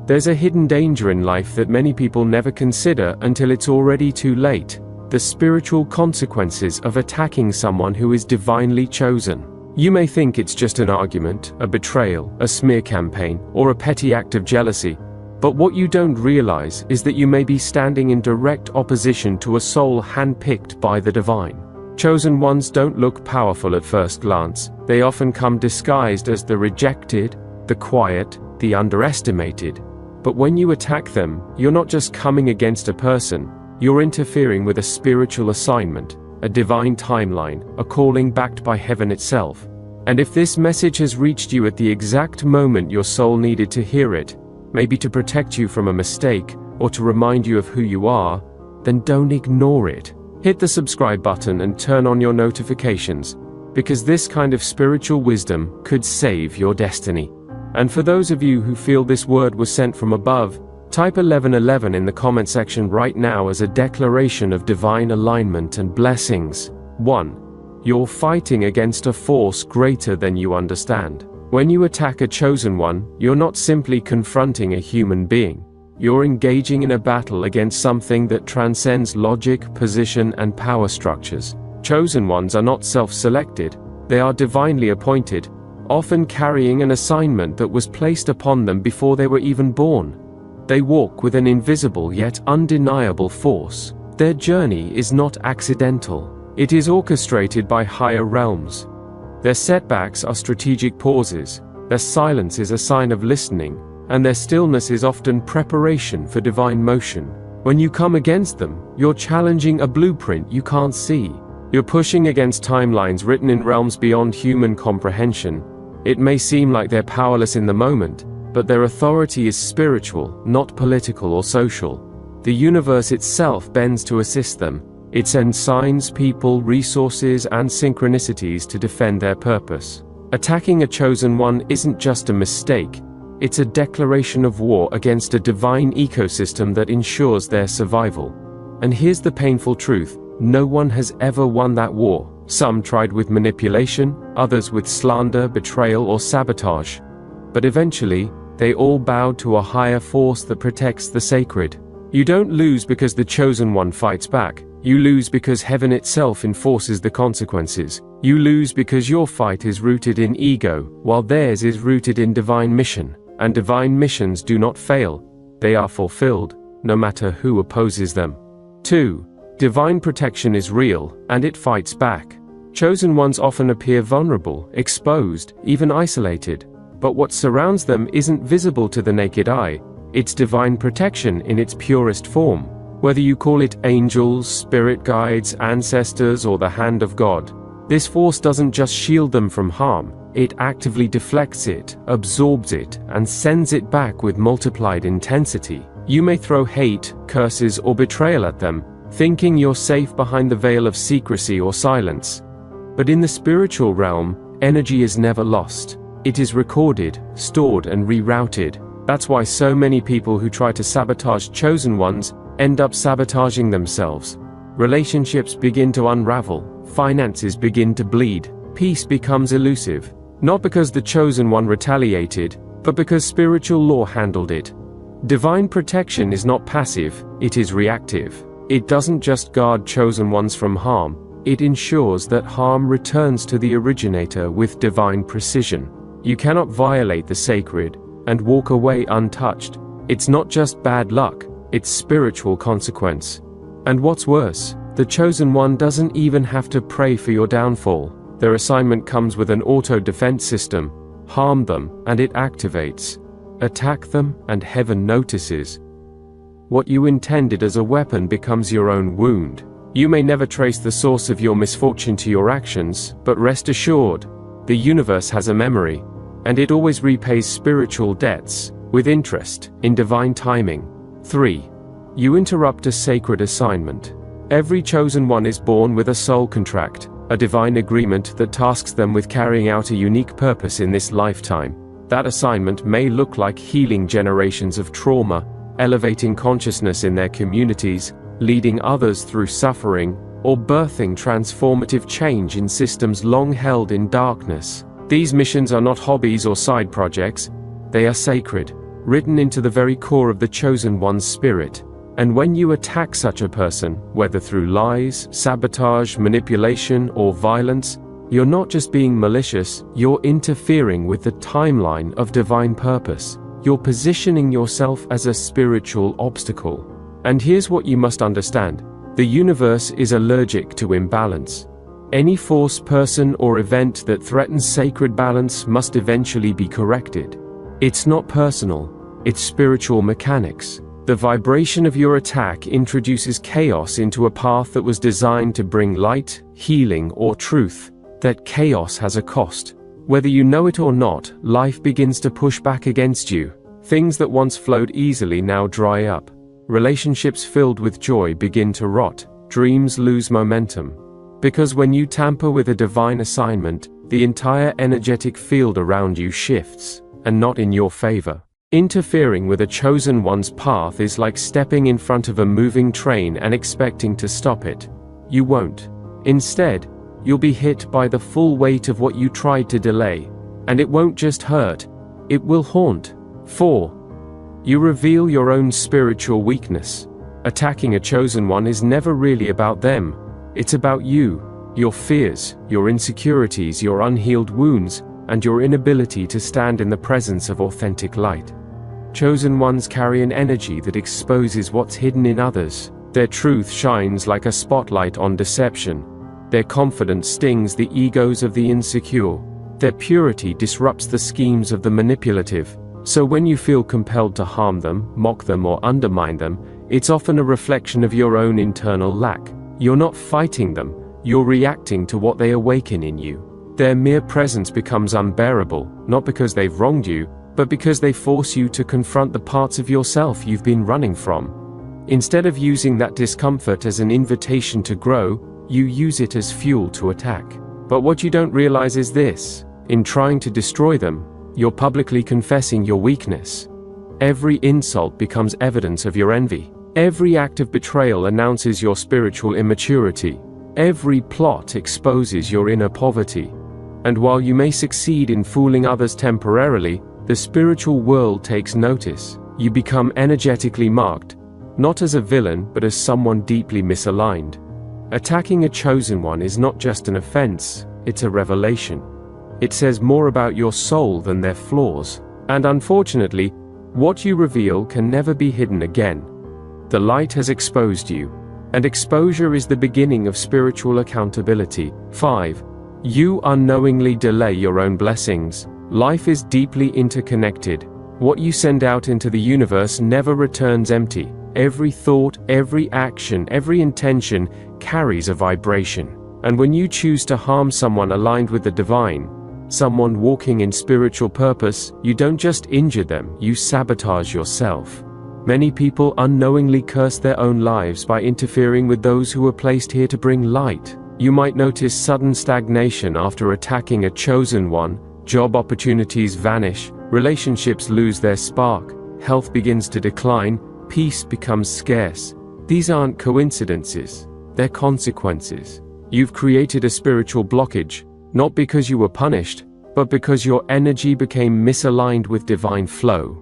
There's a hidden danger in life that many people never consider until it's already too late: the spiritual consequences of attacking someone who is divinely chosen. You may think it's just an argument, a betrayal, a smear campaign, or a petty act of jealousy, but what you don't realize is that you may be standing in direct opposition to a soul handpicked by the divine. Chosen ones don't look powerful at first glance. They often come disguised as the rejected, the quiet, the underestimated. But when you attack them, you're not just coming against a person, you're interfering with a spiritual assignment, a divine timeline, a calling backed by heaven itself. And if this message has reached you at the exact moment your soul needed to hear it, maybe to protect you from a mistake, or to remind you of who you are, then don't ignore it. Hit the subscribe button and turn on your notifications, because this kind of spiritual wisdom could save your destiny. And for those of you who feel this word was sent from above, type 1111 in the comment section right now as a declaration of divine alignment and blessings. 1. You're fighting against a force greater than you understand. When you attack a chosen one, you're not simply confronting a human being. You're engaging in a battle against something that transcends logic, position, and power structures. Chosen ones are not self-selected. They are divinely appointed, often carrying an assignment that was placed upon them before they were even born. They walk with an invisible yet undeniable force. Their journey is not accidental. It is orchestrated by higher realms. Their setbacks are strategic pauses. Their silence is a sign of listening, and their stillness is often preparation for divine motion. When you come against them, you're challenging a blueprint you can't see. You're pushing against timelines written in realms beyond human comprehension. It may seem like they're powerless in the moment, but their authority is spiritual, not political or social. The universe itself bends to assist them. It sends signs, people, resources, and synchronicities to defend their purpose. Attacking a chosen one isn't just a mistake. It's a declaration of war against a divine ecosystem that ensures their survival. And here's the painful truth: no one has ever won that war. Some tried with manipulation, others with slander, betrayal, or sabotage. But eventually, they all bowed to a higher force that protects the sacred. You don't lose because the chosen one fights back. You lose because heaven itself enforces the consequences. You lose because your fight is rooted in ego, while theirs is rooted in divine mission. And divine missions do not fail. They are fulfilled, no matter who opposes them. 2. Divine protection is real, and it fights back. Chosen ones often appear vulnerable, exposed, even isolated. But what surrounds them isn't visible to the naked eye. It's divine protection in its purest form. Whether you call it angels, spirit guides, ancestors, or the hand of God, this force doesn't just shield them from harm. It actively deflects it, absorbs it, and sends it back with multiplied intensity. You may throw hate, curses, or betrayal at them, thinking you're safe behind the veil of secrecy or silence. But in the spiritual realm, energy is never lost. It is recorded, stored, and rerouted. That's why so many people who try to sabotage chosen ones end up sabotaging themselves. Relationships begin to unravel, finances begin to bleed, peace becomes elusive. Not because the chosen one retaliated, but because spiritual law handled it. Divine protection is not passive, it is reactive. It doesn't just guard chosen ones from harm, it ensures that harm returns to the originator with divine precision. You cannot violate the sacred and walk away untouched. It's not just bad luck, it's spiritual consequence. And what's worse, the chosen one doesn't even have to pray for your downfall. Their assignment comes with an auto-defense system. Harm them, and it activates. Attack them, and heaven notices. What you intended as a weapon becomes your own wound. You may never trace the source of your misfortune to your actions, but rest assured, the universe has a memory, and it always repays spiritual debts, with interest, in divine timing. 3. You interrupt a sacred assignment. Every chosen one is born with a soul contract, a divine agreement that tasks them with carrying out a unique purpose in this lifetime. That assignment may look like healing generations of trauma, elevating consciousness in their communities, leading others through suffering, or birthing transformative change in systems long held in darkness. These missions are not hobbies or side projects. They are sacred. written into the very core of the chosen one's spirit. And when you attack such a person, whether through lies, sabotage, manipulation, or violence, you're not just being malicious, you're interfering with the timeline of divine purpose. You're positioning yourself as a spiritual obstacle. And here's what you must understand. The universe is allergic to imbalance. Any force, person, or event that threatens sacred balance must eventually be corrected. It's not personal, it's spiritual mechanics. The vibration of your attack introduces chaos into a path that was designed to bring light, healing, or truth. That chaos has a cost. Whether you know it or not, life begins to push back against you. Things that once flowed easily now dry up. Relationships filled with joy begin to rot. Dreams lose momentum. Because when you tamper with a divine assignment, the entire energetic field around you shifts, and not in your favor. Interfering with a chosen one's path is like stepping in front of a moving train and expecting to stop it. You won't. Instead, you'll be hit by the full weight of what you tried to delay. And it won't just hurt, it will haunt. 4. You reveal your own spiritual weakness. Attacking a chosen one is never really about them. It's about you, your fears, your insecurities, your unhealed wounds, and your inability to stand in the presence of authentic light. Chosen ones carry an energy that exposes what's hidden in others. Their truth shines like a spotlight on deception. Their confidence stings the egos of the insecure. Their purity disrupts the schemes of the manipulative. So when you feel compelled to harm them, mock them, or undermine them, it's often a reflection of your own internal lack. You're not fighting them, you're reacting to what they awaken in you. Their mere presence becomes unbearable, not because they've wronged you, but because they force you to confront the parts of yourself you've been running from. Instead of using that discomfort as an invitation to grow, you use it as fuel to attack. But what you don't realize is this: in trying to destroy them, you're publicly confessing your weakness. Every insult becomes evidence of your envy. Every act of betrayal announces your spiritual immaturity. Every plot exposes your inner poverty. And while you may succeed in fooling others temporarily, the spiritual world takes notice. You become energetically marked, not as a villain, but as someone deeply misaligned. Attacking a chosen one is not just an offense, it's a revelation. It says more about your soul than their flaws. And unfortunately, what you reveal can never be hidden again. The light has exposed you, and exposure is the beginning of spiritual accountability. 5. You unknowingly delay your own blessings. Life is deeply interconnected. What you send out into the universe never returns empty. Every thought, every action, every intention carries a vibration. And when you choose to harm someone aligned with the divine, someone walking in spiritual purpose, you don't just injure them, you sabotage yourself. Many people unknowingly curse their own lives by interfering with those who were placed here to bring light. You might notice sudden stagnation after attacking a chosen one. Job opportunities vanish, relationships lose their spark, health begins to decline, peace becomes scarce. These aren't coincidences, they're consequences. You've created a spiritual blockage, not because you were punished, but because your energy became misaligned with divine flow.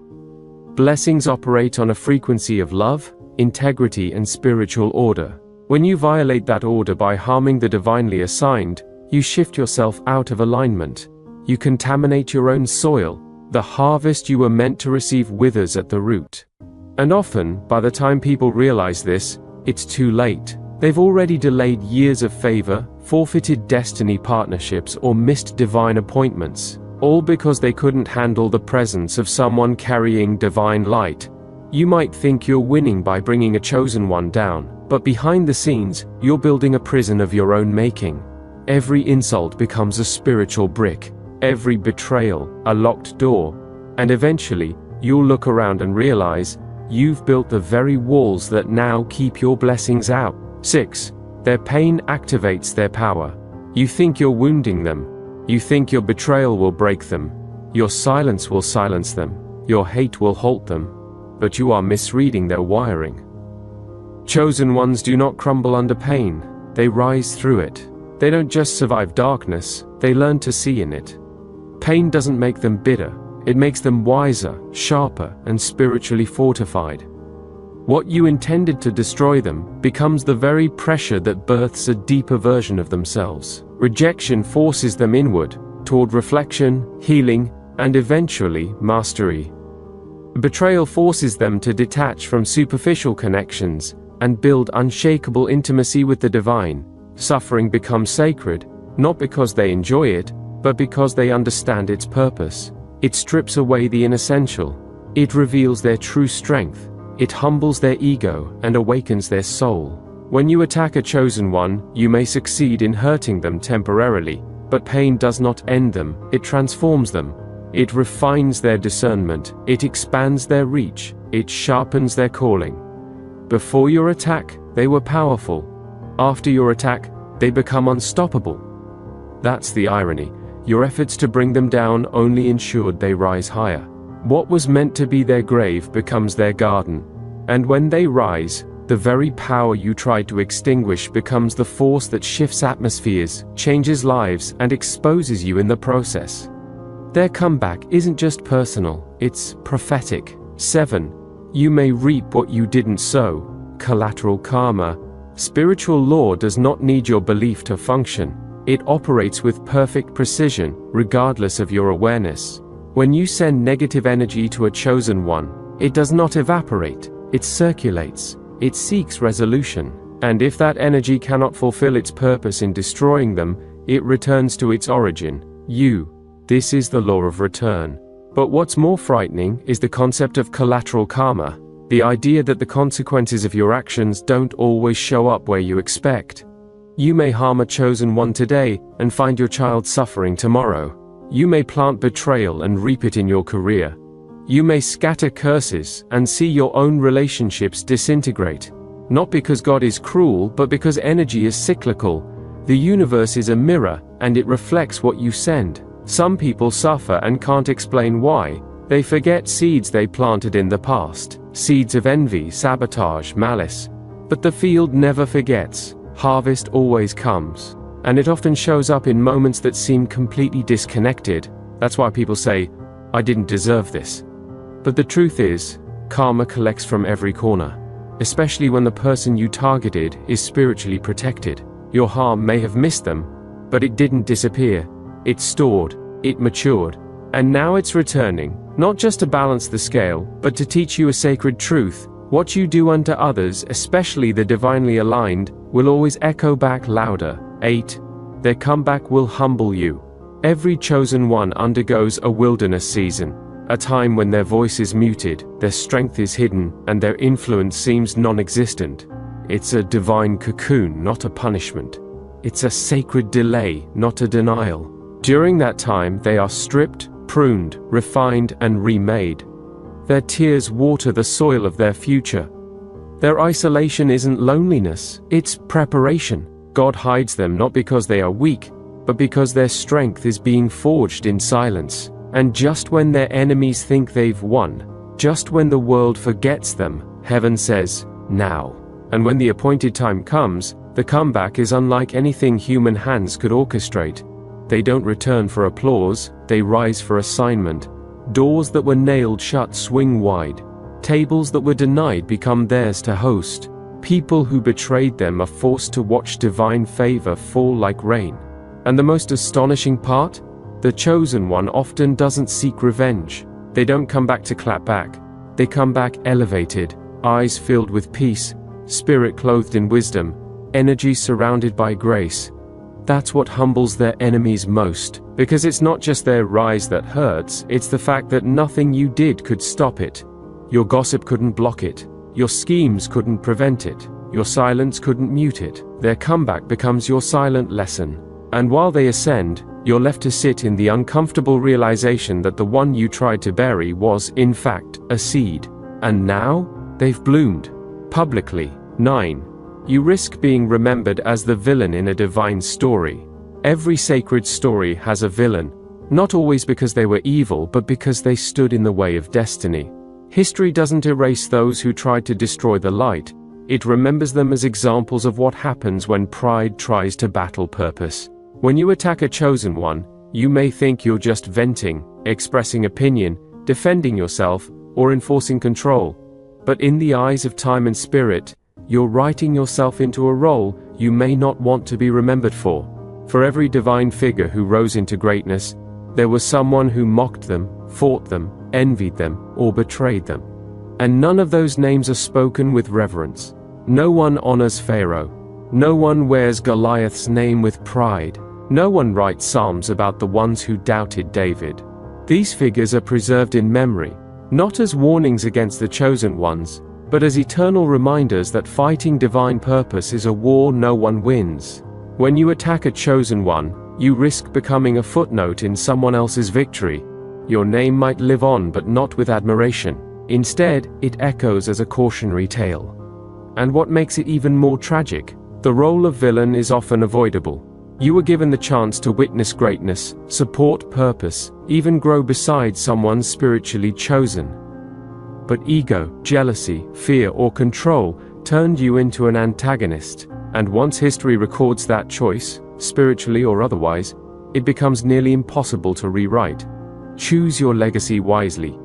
Blessings operate on a frequency of love, integrity, and spiritual order. When you violate that order by harming the divinely assigned, you shift yourself out of alignment. You contaminate your own soil. The harvest you were meant to receive withers at the root. And often, by the time people realize this, it's too late. They've already delayed years of favor, forfeited destiny partnerships, or missed divine appointments, all because they couldn't handle the presence of someone carrying divine light. You might think you're winning by bringing a chosen one down, but behind the scenes, you're building a prison of your own making. Every insult becomes a spiritual brick. Every betrayal, a locked door. And eventually, you'll look around and realize, you've built the very walls that now keep your blessings out. 6. Their pain activates their power. You think you're wounding them. You think your betrayal will break them. Your silence will silence them. Your hate will halt them. But you are misreading their wiring. Chosen ones do not crumble under pain. They rise through it. They don't just survive darkness, they learn to see in it. Pain doesn't make them bitter, It makes them wiser, sharper, and spiritually fortified. What you intended to destroy them becomes the very pressure that births a deeper version of themselves. Rejection forces them inward, toward reflection, healing, and eventually mastery. Betrayal forces them to detach from superficial connections and build unshakable intimacy with the divine. Suffering becomes sacred, not because they enjoy it, but because they understand its purpose. It strips away the inessential. It reveals their true strength. It humbles their ego and awakens their soul. When you attack a chosen one, you may succeed in hurting them temporarily, but pain does not end them, it transforms them. It refines their discernment, it expands their reach, it sharpens their calling. Before your attack, they were powerful. After your attack, they become unstoppable. That's the irony. Your efforts to bring them down only ensured they rise higher. What was meant to be their grave becomes their garden. And when they rise, the very power you tried to extinguish becomes the force that shifts atmospheres, changes lives, and exposes you in the process. Their comeback isn't just personal, it's prophetic. 7. You may reap what you didn't sow. Collateral karma. Spiritual law does not need your belief to function. It operates with perfect precision, regardless of your awareness. When you send negative energy to a chosen one, it does not evaporate, it circulates, it seeks resolution. And if that energy cannot fulfill its purpose in destroying them, it returns to its origin, you. This is the law of return. But what's more frightening is the concept of collateral karma, the idea that the consequences of your actions don't always show up where you expect. You may harm a chosen one today and find your child suffering tomorrow. You may plant betrayal and reap it in your career. You may scatter curses and see your own relationships disintegrate. Not because God is cruel, but because energy is cyclical. The universe is a mirror, and it reflects what you send. Some people suffer and can't explain why. They forget seeds they planted in the past, seeds of envy, sabotage, malice. But the field never forgets. Harvest always comes. And it often shows up in moments that seem completely disconnected. That's why people say, I didn't deserve this. But the truth is, karma collects from every corner, especially when the person you targeted is spiritually protected. Your harm may have missed them, but it didn't disappear. It stored, it matured, and now it's returning, not just to balance the scale, but to teach you a sacred truth. What you do unto others, especially the divinely aligned, will always echo back louder. 8. Their comeback will humble you. Every chosen one undergoes a wilderness season, a time when their voice is muted, their strength is hidden, and their influence seems non-existent. It's a divine cocoon, not a punishment. It's a sacred delay, not a denial. During that time, they are stripped, pruned, refined, and remade. Their tears water the soil of their future. Their isolation isn't loneliness, it's preparation. God hides them not because they are weak, but because their strength is being forged in silence. And just when their enemies think they've won, just when the world forgets them, heaven says, now. And when the appointed time comes, the comeback is unlike anything human hands could orchestrate. They don't return for applause, they rise for assignment. Doors that were nailed shut swing wide. Tables that were denied become theirs to host. People who betrayed them are forced to watch divine favor fall like rain. And the most astonishing part? The chosen one often doesn't seek revenge. They don't come back to clap back. They come back elevated, eyes filled with peace, spirit clothed in wisdom, energy surrounded by grace. That's what humbles their enemies most, because it's not just their rise that hurts, it's the fact that nothing you did could stop it. Your gossip couldn't block it. Your schemes couldn't prevent it. Your silence couldn't mute it. Their comeback becomes your silent lesson. And while they ascend, you're left to sit in the uncomfortable realization that the one you tried to bury was, in fact, a seed. And now, they've bloomed. Publicly. 9. You risk being remembered as the villain in a divine story. Every sacred story has a villain, not always because they were evil, but because they stood in the way of destiny. History doesn't erase those who tried to destroy the light. It remembers them as examples of what happens when pride tries to battle purpose. When you attack a chosen one, You may think you're just venting, expressing opinion, defending yourself, or enforcing control. But in the eyes of time and spirit, you're writing yourself into a role you may not want to be remembered for. For every divine figure who rose into greatness, there was someone who mocked them, fought them, envied them, or betrayed them. And none of those names are spoken with reverence. No one honors Pharaoh. No one wears Goliath's name with pride. No one writes psalms about the ones who doubted David. These figures are preserved in memory, not as warnings against the chosen ones, but as eternal reminders that fighting divine purpose is a war no one wins. When you attack a chosen one, you risk becoming a footnote in someone else's victory. Your name might live on, but not with admiration. Instead, it echoes as a cautionary tale. And what makes it even more tragic, the role of villain is often avoidable. You were given the chance to witness greatness, support purpose, even grow beside someone spiritually chosen. But ego, jealousy, fear, or control turned you into an antagonist, and once history records that choice, spiritually or otherwise, it becomes nearly impossible to rewrite. Choose your legacy wisely.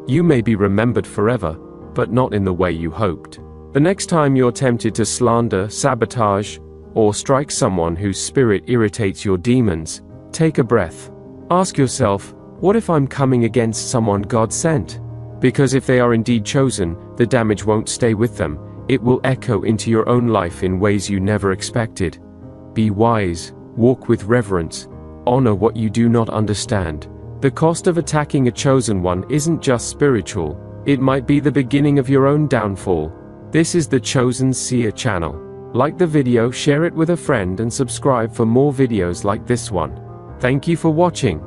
You may be remembered forever, but not in the way you hoped. The next time you're tempted to slander, sabotage, or strike someone whose spirit irritates your demons, take a breath. Ask yourself, what if I'm coming against someone God sent? Because if they are indeed chosen, the damage won't stay with them. It will echo into your own life in ways you never expected. Be wise, walk with reverence, honor what you do not understand. The cost of attacking a chosen one isn't just spiritual, it might be the beginning of your own downfall. This is the Chosen Seer channel. Like the video, share it with a friend, and subscribe for more videos like this one. Thank you for watching.